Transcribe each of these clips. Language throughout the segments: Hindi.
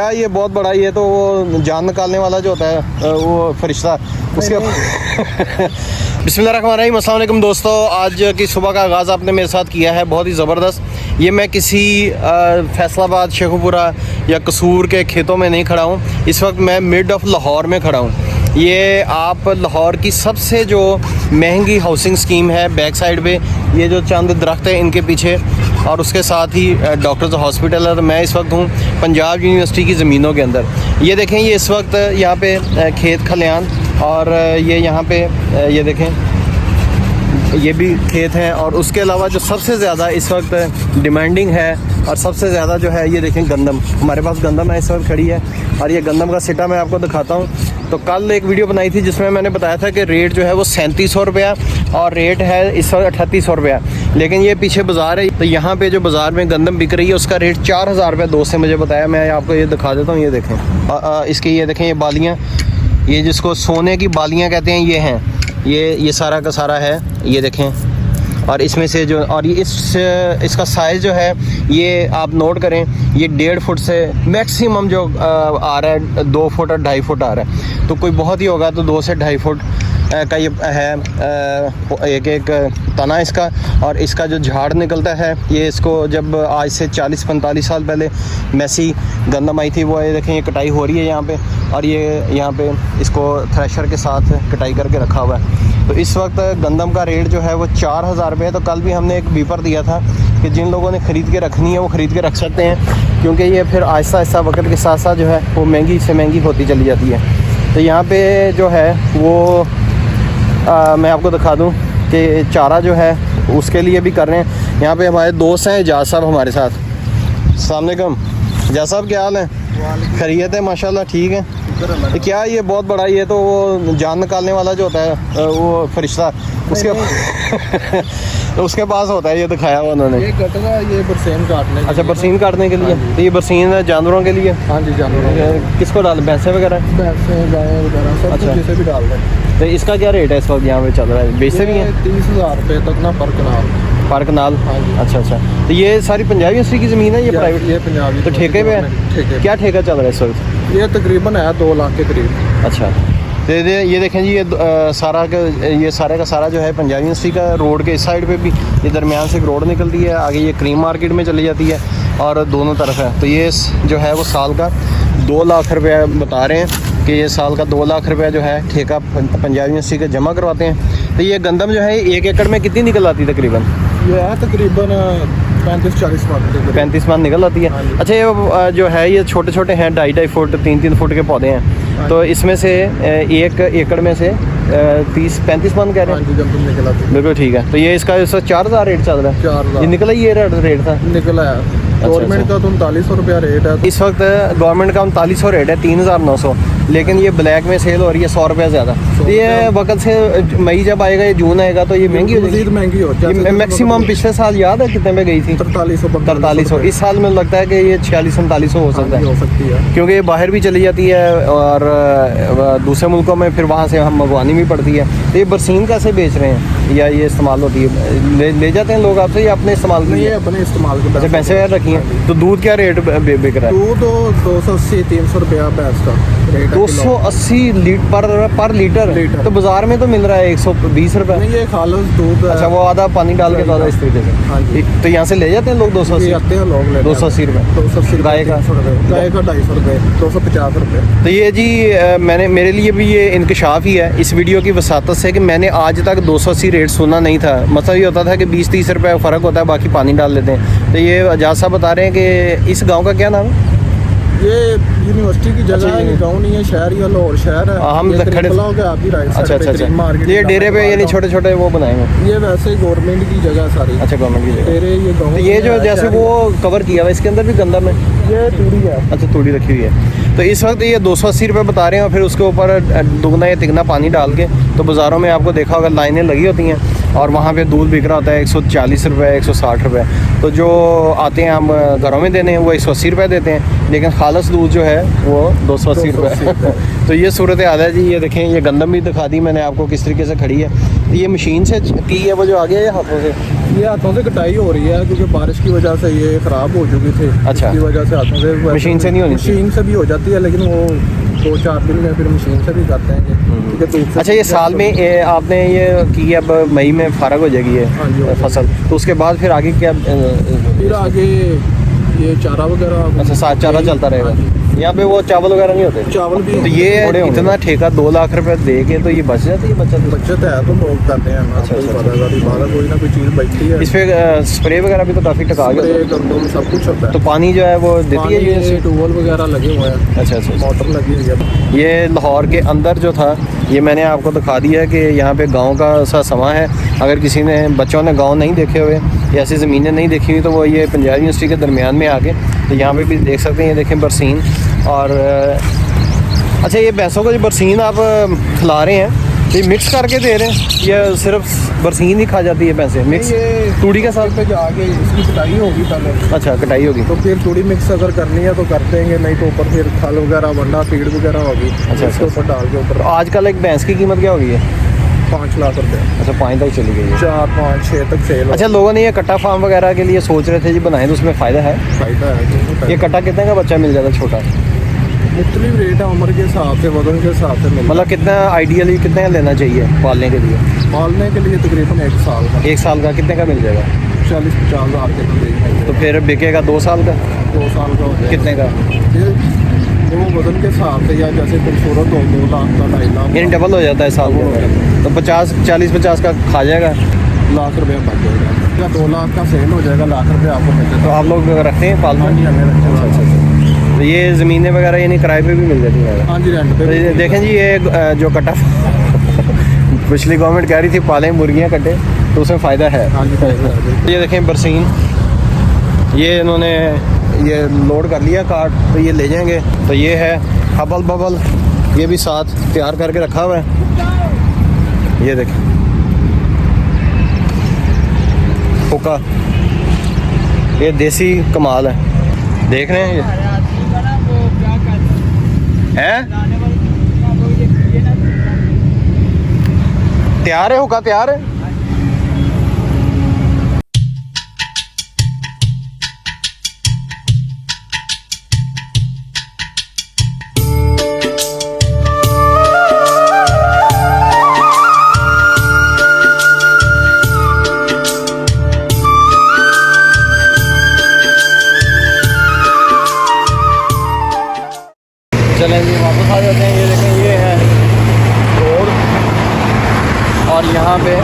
क्या ये बहुत बड़ा, ये तो वो जान निकालने वाला जो होता है वो फरिश्ता उसके बिस्मिल्लाहिर्रहमानिर्रहीम। अस्सलाम वालेकुम दोस्तों, आज की सुबह का आगाज़ आपने मेरे साथ किया है बहुत ही ज़बरदस्त। ये मैं किसी फैसलाबाद, शेखुपुरा या कसूर के खेतों में नहीं खड़ा हूँ। इस वक्त मैं मिड ऑफ लाहौर में खड़ा हूँ। ये आप लाहौर की सबसे जो महंगी हाउसिंग स्कीम है, बैक साइड पे ये जो चंद दरख्त हैं इनके पीछे, और उसके साथ ही डॉक्टर्स हॉस्पिटल है। तो मैं इस वक्त हूँ पंजाब यूनिवर्सिटी की ज़मीनों के अंदर। ये देखें, ये इस वक्त यहाँ पे खेत खलियान, और ये यहाँ पे ये देखें ये भी खेत हैं। और उसके अलावा जो सबसे ज़्यादा इस वक्त डिमांडिंग है और सबसे ज़्यादा जो है, ये देखें गंदम। हमारे पास गंदम है इस वक्त खड़ी है, और ये गंदम का सिटा मैं आपको दिखाता हूँ। तो कल एक वीडियो बनाई थी जिसमें मैंने बताया था कि रेट जो है वो 3700 रुपया और रेट है इस वक्त 3800 रुपया। लेकिन ये पीछे बाज़ार है, तो यहाँ पे जो बाज़ार में गंदम बिक रही है उसका रेट 4000 रुपये दोस्त ने मुझे बताया। मैं आपको ये दिखा देता हूँ। ये देखें इसकी, ये देखें ये बालियाँ, ये जिसको सोने की बालियाँ कहते हैं, ये हैं। ये सारा का सारा है, ये देखें। और इसमें से जो, और ये इसका साइज़ जो है ये आप नोट करें, ये 1.5 फुट से मैक्सिमम जो आ रहा है 2 फुट और 2.5 फुट आ रहा है। तो कोई बहुत ही होगा तो 2 से 2.5 फुट का ये है एक तना इसका। और इसका जो झाड़ निकलता है, ये इसको जब आज से 40-45 साल पहले मैसी गंदम आई थी, वो ये देखें ये कटाई हो रही है यहाँ पे। और ये यहाँ पे इसको थ्रेशर के साथ कटाई करके रखा हुआ है। तो इस वक्त गंदम का रेट जो है वो 4000 रुपये है। तो कल भी हमने एक बीपर दिया था कि जिन लोगों ने ख़रीद के रखनी है वो ख़रीद के रख सकते हैं, क्योंकि ये फिर आहिस्ता आहिस्ता वक्त के साथ साथ जो है वो महंगी से महंगी होती चली जाती है। तो यहाँ पे जो है वो मैं आपको दिखा दूँ कि चारा जो है उसके लिए भी कर रहे हैं। यहाँ पे हमारे दोस्त हैं एजाज साहब हमारे साथ। अस्सलाम वालेकुम एजाज साहब, क्या हाल है? खैरियत है माशाल्लाह, ठीक है। तो क्या ये बहुत बड़ा, ये तो वो जान निकालने वाला जो होता है वो फरिश्ता उसके पास होता है, ये दिखाया हुआ उन्होंने। ये कटरा, ये बरसीन काटने। अच्छा, बरसीन काटने के लिए। तो ये बरसीन है जानवरों के लिए? हाँ जी, जानवरों। किसको डाल, भैंसें वगैरह? भैंसें, गाय वगैरह सब कुछ जिसे भी डाल दें। तो इसका क्या रेट है इस वक्त यहाँ पे चल रहा है? बेचते भी हैं 30,000 रुपये तक ना पर कनाल। पर कनाल? हाँ जी। अच्छा। तो ये सारी पंजाब यूनिवर्सिटी की ज़मीन है, ये प्राइवेट? ये पंजाब। तो ठेके पे है? क्या ठेका चल रहा है इस वक्त? ये तकरीबन है 2 लाख के करीब। अच्छा। तो ये देखें जी, ये सारे का सारा जो है पंजाब यूनिवर्सिटी का। रोड के इस साइड पे भी ये दरमियान से एक रोड निकलती है, आगे ये क्रीम मार्केट में चली जाती है, और दोनों तरफ है। तो ये जो है वो साल का 2 लाख रुपया बता रहे हैं कि ये साल का 2 लाख रुपया जो है ठेका पंजाब यूनिवर्सिटी का जमा करवाते हैं। तो ये गंदम जो है 1 एकड़ में कितनी निकल आती है तकरीबन? ये है तकरीबन 35-40 मन। 35 मन निकल आती है। अच्छा, ये जो है ये छोटे छोटे हैं, 2.5 फुट 3-3 फुट के पौधे हैं। तो इसमें से 1 एकड़ में से 30-35 मन कह रहे हैं? बिल्कुल ठीक है। तो ये इसका 4000 रेट चल रहा है? 4000 ये निकला, ये रेट था निकला है। गवर्नमेंट का 3900 रुपया रेट है इस वक्त। गवर्नमेंट का 3900 रेट है, 3900। लेकिन ये ब्लैक में सेल हो रही है 100 रुपया ज़्यादा। ये वक्त से मई जब आएगा, ये जून आएगा, तो ये महंगी हो जाएगी, महंगी हो जाएगी। मैक्सिमम पिछले साल याद है कितने में गई थी? 4300। इस साल में लगता है कि ये 46-47 हो सकती है, क्योंकि ये बाहर भी चली जाती है और दूसरे मुल्कों में फिर वहाँ से हम मंगवानी भी पड़ती है। तो ये बरसीन कैसे बेच रहे हैं, या ये इस्तेमाल होती है? ले जाते हैं लोग आपसे, या अपने इस्तेमाल के लिए? अपने इस्तेमाल के। अच्छा, भैंसें वगैरह रखी हैं। तो दूध क्या रेट बिक रहा है? दूध 280-300 रुपया भैंस का रेट। 280 पर लीटर? तो बाजार में तो मिल रहा है 120 रुपये। नहीं, ये खालस दूध। अच्छा, वो आधा पानी डाल के ज़्यादा इस तरीके से। हाँ जी। तो यहाँ से ले जाते हैं लोग 280? आते हैं लोग ले 280 रुपये। 280 गाय का? गाय का 250 रुपये, 250 रुपये। तो ये जी मेरे लिए भी ये इंकशाफ ही है इस वीडियो की वसातत से, कि मैंने आज तक 280 रेट सुना नहीं था। मतलब ये होता था कि 20-30 रुपये फ़र्क होता है, बाकी पानी डाल लेते हैं। तो ये एजाज साहब बता रहे हैं कि इस गाँव का क्या नाम है? ये यूनिवर्सिटी की जगह है, गाँव नहीं है, शहर या लाहौर शहर है। हम खड़े आपकी राइट साइड। अच्छा। ये डेरे पे यानी छोटे छोटे वो बनाएंगे? ये वैसे गवर्नमेंट की जगह सारी। अच्छा, गवर्नमेंट की जगह। डेरे ये गाँव। ये जो जैसे वो कवर किया हुआ, इसके अंदर भी गंदम है? ये तूड़ी है। अच्छा, तूड़ी रखी हुई है। तो इस वक्त ये 280 रुपये बता रहे हैं, और फिर उसके ऊपर दुगना या तिगना पानी डाल के। तो बाज़ारों में आपको देखा होगा लाइनें लगी होती हैं, और वहाँ पे दूध बिक रहा होता है 140 रुपये, 160 रुपये। तो जो आते हैं हम घरों में देने, वो 180 रुपये देते हैं, लेकिन खालस दूध जो है वो 280 रुपये। तो ये सूरत हाल है जी। ये देखें, ये गंदम भी दिखा दी मैंने आपको किस तरीके से खड़ी है। तो ये मशीन से की है वो जो आगे है, हाथों से? ये हाथों से कटाई हो रही है क्योंकि बारिश की वजह से ये खराब हो चुकी थी। अच्छा। इसकी वजह से हाथों से मशीन से नहीं होनी चाहिए। मशीन से भी हो जाती है लेकिन वो 2-4 दिन में फिर मशीन से भी करते हैं क्योंकि धूप से। अच्छा, ये साल में आपने ये की अब मई में फारग हो जाएगी हाँ जी, ये फसल, तो उसके बाद फिर आगे क्या? फिर आगे ये चारा वगैरह। अच्छा, साथ चारा चलता रहेगा। यहाँ पे वो चावल वगैरह नहीं होते? चावल भी तो ये इतना ठेका 2 लाख रुपए दे के तो ये बच जाती है? बचत है तो लोग करते हैं। अच्छा, अच्छा, कोई ना कोई चीज़ बचती है। इस पे स्प्रे वगैरह भी तो काफ़ी टका गया स्प्रे गंदम सब कुछ होता है। तो पानी जो है वो देती है ये? ट्यूबवेल वगैरह लगे हुए हैं। अच्छा अच्छा। मोटर लगी हुई है। ये लाहौर के अंदर जो था ये मैंने आपको दिखा दिया कि यहाँ पे गांव का सा समा है। अगर किसी ने बच्चों ने गांव नहीं देखे हुए या ऐसी ज़मीनें नहीं देखी हुई तो वो ये पंजाब यूनिवर्सिटी के दरमियान में आके तो यहाँ पे भी देख सकते हैं। ये देखें बरसीन। और अच्छा, ये भैंसों को जो बरसीन आप खिला रहे हैं ये मिक्स करके दे रहे हैं या सिर्फ बरसीन ही खा जाती है भैंसें मिक्स? ये तूड़ी के साथ पे जाके इसकी कटाई होगी पहले। अच्छा, कटाई होगी तो फिर थोड़ी मिक्स अगर करनी है तो कर देंगे, नहीं तो ऊपर फिर खल वगैरह वंडा फीड वगैरह होगी। अच्छा, इसके ऊपर डाल के ऊपर। तो आजकल एक भैंस की कीमत क्या होगी है? 5 लाख रुपये। अच्छा, 5 तक चली गई है। 4, 5, 6 तक सेल। अच्छा, लोगों ने ये कट्टा फार्म वगैरह के लिए सोच रहे थे जी बनाएं तो उसमें फ़ायदा है? फायदा है। ये कट्टा कितने का बच्चा मिल जाता है छोटा? मुख्तलिफ रेट है उम्र के हिसाब से, वजन के हिसाब से मिलता मतलब कितना आइडियली कितने का लेना चाहिए पालने के लिए? है। पालने के लिए तकरीबन 1 साल का। 1 साल का कितने का मिल जाएगा? 40-50 हज़ार के करीब। तो फिर बिकेगा 2 साल का? 2 साल का हो जाएगा। कितने का? फिर वो वजन के हिसाब से या जैसे खूबसूरत हो 2 लाख का, 2.5 लाख यानी डबल हो जाता है साल के अंदर। तो 40-50 का खा जाएगा? लाख रुपये बच जाएगा। 2 लाख का सेल हो जाएगा, लाख रुपये आपको मिल जाएगा। तो आप लोग रखते हैं पालना? हाँ जी, हमें रखते हैं। अच्छा अच्छा। तो ये ज़मीनें वगैरह यानी किराए पे भी मिल जाती हैं? हाँ जी, रेंट पे। तो ये देखें जी, ये जो कट्टा पिछली गवर्नमेंट कह रही थी पालें मुर्गियाँ कट्टे तो उसमें फ़ायदा है। हाँ जी, फायदा। ये देखें बरसीन, ये इन्होंने ये लोड कर लिया कार्ट, तो ये ले जाएंगे। तो ये है हबल बबल, ये भी साथ तैयार करके रखा हुआ है। ये देखें हुक्का, ये देसी कमाल है। देख रहे हैं ये है तैयार है, हुक्का तैयार है। चलें जी, वापस आ जाते हैं। ये देखें, ये है रोड और यहाँ पे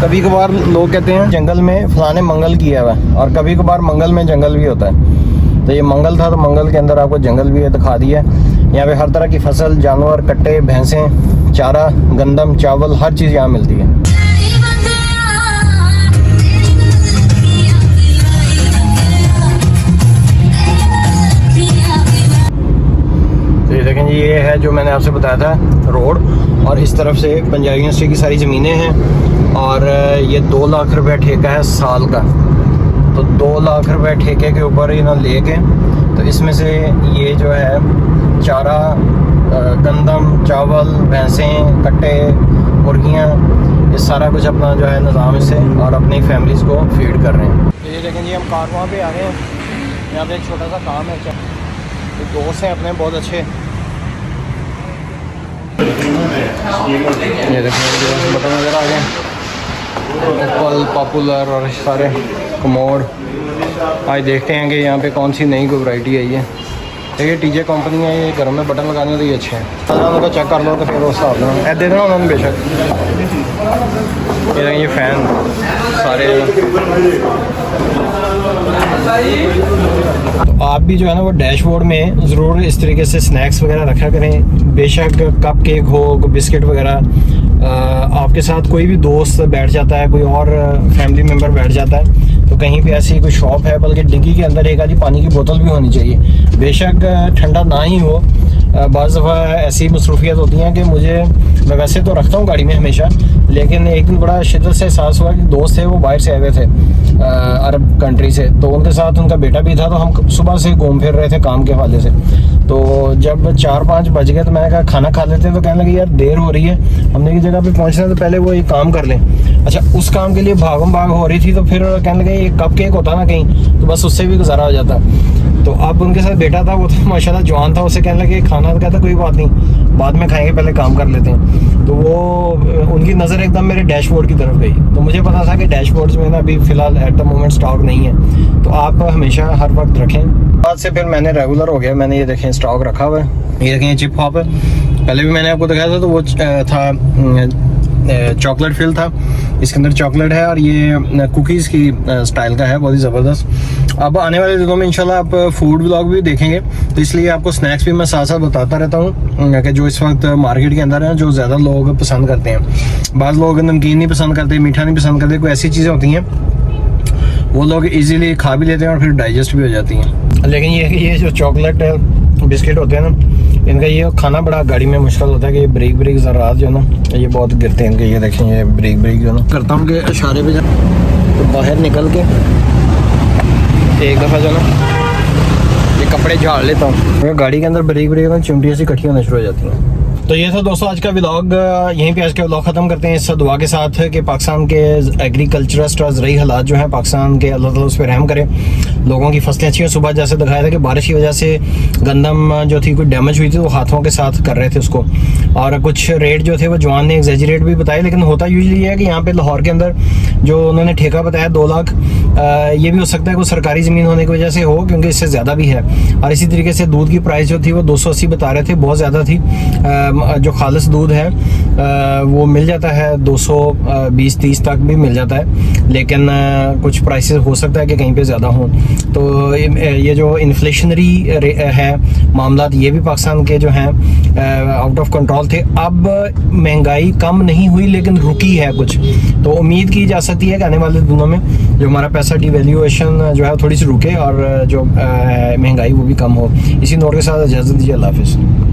कभी कभार लोग कहते हैं जंगल में फलाने मंगल किया हुआ है, और कभी कभार मंगल में जंगल भी होता है। तो ये मंगल था तो मंगल के अंदर आपको जंगल भी है दिखा दिया। यहाँ पे हर तरह की फसल, जानवर, कट्टे, भैंसें, चारा, गंदम, चावल, हर चीज़ यहाँ मिलती है। देखें जी, ये है जो मैंने आपसे बताया था रोड, और इस तरफ से पंजाब यूनिवर्सिटी की सारी ज़मीनें हैं। और ये 2 लाख रुपए ठेका है साल का। तो 2 लाख रुपए ठेके के ऊपर इन्होंने लेके, तो इसमें से ये जो है चारा, गंदम, चावल, भैंसें, कट्टे, मुर्गियाँ, ये सारा कुछ अपना जो है निज़ाम इससे और अपनी फैमिलीज़ को फीड कर रहे हैं। तो ये देखें जी, हम कारवां पे आ गए हैं। यहाँ पे एक छोटा सा काम है, क्या दोस्त हैं अपने बहुत अच्छे। ये देखें बटन वगैरह आ गए, एप्पल, पॉपुलर और सारे कमोड। आज देखते हैं कि यहाँ पे कौन सी नई कोई वैरायटी आई है। देखिए टीजे कंपनी है, ये घर में बटन लगाने तो ये अच्छे हैं। उनका चेक कर लो तो फिर उस हिसाब से ऐसे देना उन्होंने बेशक। ये देखिए फ़ैन सारे। तो आप भी जो है ना वो डैशबोर्ड में ज़रूर इस तरीके से स्नैक्स वगैरह रखा करें। बेशक कप केक हो, बिस्किट वगैरह। आपके साथ कोई भी दोस्त बैठ जाता है, कोई और फैमिली मेम्बर बैठ जाता है, तो कहीं पे ऐसी कोई शॉप है, बल्कि डिग्गी के अंदर एक आधी पानी की बोतल भी होनी चाहिए। बेशक ठंडा ना ही हो, बाज़ दफ़ा ऐसी मसरूफियत होती हैं कि मैं वैसे तो रखता हूँ गाड़ी में हमेशा, लेकिन एक दिन बड़ा शिद्दत से एहसास हुआ कि दोस्त थे वो बाहर से आए हुए थे अरब कंट्री से, तो उनके साथ उनका बेटा भी था, तो हम सुबह से घूम फिर रहे थे काम के हवाले से। तो जब 4-5 बज गए तो मैंने कहा खाना खा लेते हैं, तो कहने लगे यार देर हो रही है, हमने की जगह पे पहुंचना तो पहले वो ये काम कर लें। अच्छा, उस काम के लिए भागम भाग हो रही थी, तो फिर कहने लगे ये कप केक होता ना कहीं, तो बस उससे भी गुजारा हो जाता। तो अब उनके साथ बेटा था, वो तो माशाल्लाह जवान था, उससे कहने लगे खाना, तो कहता कोई बात नहीं बाद में खाएंगे, पहले काम कर लेते हैं। तो वो उनकी नज़र एकदम मेरे डैशबोर्ड की तरफ गई, तो मुझे पता था कि डैशबोर्ड्स में ना अभी फ़िलहाल एट द मोमेंट स्टॉक नहीं है, तो आप हमेशा हर वक्त रखें। बाद से फिर मैंने रेगुलर हो गया, मैंने ये देखें स्टॉक रखा हुआ है, ये देखें ये चिप हॉप है, पहले भी मैंने आपको दिखाया था, तो वो था चॉकलेट फिल था, इसके अंदर चॉकलेट है और ये कुकीज़ की स्टाइल का है, बहुत ही ज़बरदस्त। अब आने वाले दिनों में इंशाल्लाह आप फूड व्लॉग भी देखेंगे, तो इसलिए आपको स्नैक्स भी मैं साथ साथ बताता रहता हूँ कि जो इस वक्त मार्केट के अंदर है, जो ज़्यादा लोग पसंद करते हैं। बाज़ लोग नमकीन नहीं पसंद करते, मीठा नहीं पसंद करते, कोई ऐसी चीज़ें होती हैं वो लोग इजीली खा भी लेते हैं और फिर डाइजेस्ट भी हो जाती हैं। लेकिन ये जो चॉकलेट बिस्किट होते हैं ना, इनका ये खाना बड़ा गाड़ी में मुश्किल होता है कि ये ब्रेक ज़रात जो है ना, ये बहुत गिरते हैं इनके। ये देखें ये ब्रेक जो है ना, करता हूँ कि इशारे पे तो बाहर निकल के एक दफ़ा जो है ना ये कपड़े झाड़ लेता हूँ, गाड़ी के अंदर ब्रेक में चिमटियाँ सी इकट्ठी होना शुरू हो जाती हैं। तो ये था दोस्तों आज का व्लॉग, यहीं पे आज का व्लॉग ख़त्म करते हैं इस दुआ के साथ कि पाकिस्तान के एग्रीकल्चरस्ट और ज़रूरी हालात जो हैं पाकिस्तान के, अल्लाह ताला उस पर रहम करे, लोगों की फसलें अच्छी हैं। सुबह जैसे दिखाया था कि बारिश की वजह से गंदम जो थी कोई डैमेज हुई थी, तो हाथों के साथ कर रहे थे उसको, और कुछ रेट जो थे वो जवान ने एग्जैजरेट भी बताए, लेकिन होता यूजली है कि यहाँ पे लाहौर के अंदर जो उन्होंने ठेका बताया 2 लाख, ये भी हो सकता है कोई सरकारी ज़मीन होने की वजह से हो, क्योंकि इससे ज़्यादा भी है। और इसी तरीके से दूध की प्राइस जो थी वो 280 बता रहे थे, बहुत ज़्यादा थी। जो खालिस दूध है वो मिल जाता है 220-30 तक भी मिल जाता है, लेकिन कुछ प्राइसेस हो सकता है कि कहीं पे ज़्यादा हों। तो ये जो इन्फ्लेशनरी है मामला, ये भी पाकिस्तान के जो हैं आउट ऑफ कंट्रोल थे। अब महंगाई कम नहीं हुई लेकिन रुकी है कुछ, तो उम्मीद की जा सकती है कि आने वाले दिनों में जो हमारा पैसा डिवैल्यूएशन जो है थोड़ी सी रुके और जो महंगाई वो भी कम हो। इसी नोट के साथ इजाज़त दीजिए, अल्लाह हाफिज़।